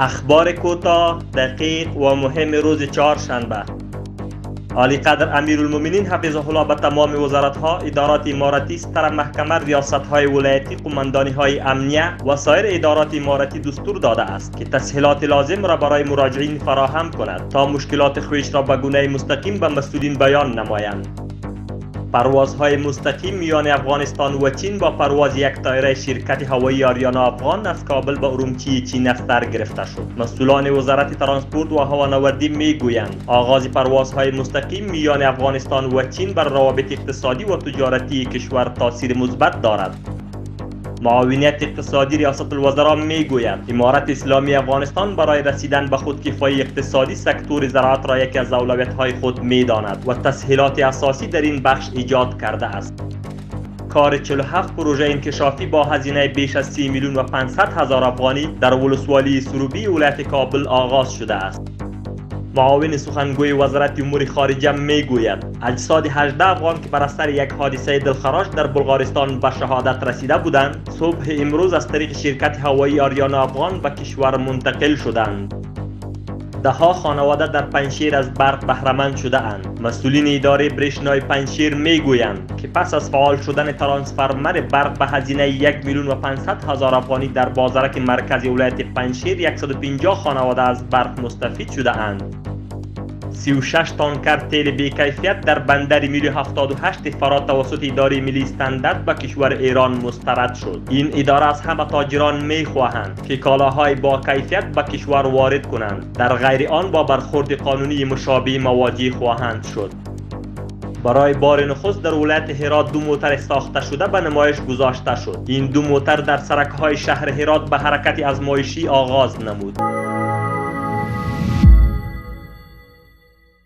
اخبار کوتاه، دقیق و مهم روز چهارشنبه. عالی قدر امیرالمومنین حفظه الله به تمام وزارت‌ها، ادارات اماراتی، ستر محکمه، ریاست‌های ولایتی، قماندانی‌های امنیه و سایر ادارات اماراتی دستور داده است که تسهیلات لازم را برای مراجعین فراهم کند تا مشکلات خویش را به گونه مستقیم به مسئولین بیان نمایند. پروازهای مستقیم میان افغانستان و چین با پرواز یک طیاره شرکت هوایی آریانا افغان از کابل به ارومچی چین از سر گرفته شد. مسئولان وزارت ترانسپورت و هوانوردی میگویند آغاز پروازهای مستقیم میان افغانستان و چین بر روابط اقتصادی و تجارتی کشور تاثیر مثبت دارد. معاونیت اقتصادی ریاست الوزراء میگوید امارت اسلامی افغانستان برای رسیدن به خودکفایی اقتصادی سکتور زراعت را یکی از اولویت‌های خود می‌داند و تسهیلات اساسی در این بخش ایجاد کرده است. کار 47 پروژه انکشافی با هزینه بیش از 30 میلیون و 500 هزار افغانی در ولسوالی سروبی ولایت کابل آغاز شده است. معاون سخنگوی وزارت امور خارجه میگوید اجساد 18 افغان که بر اثر یک حادثه دلخراش در بلغارستان به شهادت رسیده بودند صبح امروز از طریق شرکت هوایی آریانا افغان به کشور منتقل شدند. دهها خانواده در پنجشیر از برق بهره‌مند شده اند. مسئولین اداره برشنای پنجشیر میگویند که پس از فعال شدن ترانسفرمر برق به هزینه 1 میلیون و 500 هزار افغانی در بازارک مرکزی ولایت پنجشیر 150 خانواده از برق مستفید شده اند. 36 تانکر تیل بی‌کیفیت در بندر میل 78 فرات توسط اداره ملی استاندارد به کشور ایران مسترد شد. این اداره از همه تاجران می‌خواهند که کالاهای با کیفیت به کشور وارد کنند، در غیر آن با برخورد قانونی مشابه مواجه خواهند شد. برای بار نخست در ولایت هرات 2 موتر ساخته شده به نمایش گذاشته شد. این 2 موتر در سرک‌های شهر هرات به حرکت آزمایشی آغاز نمود.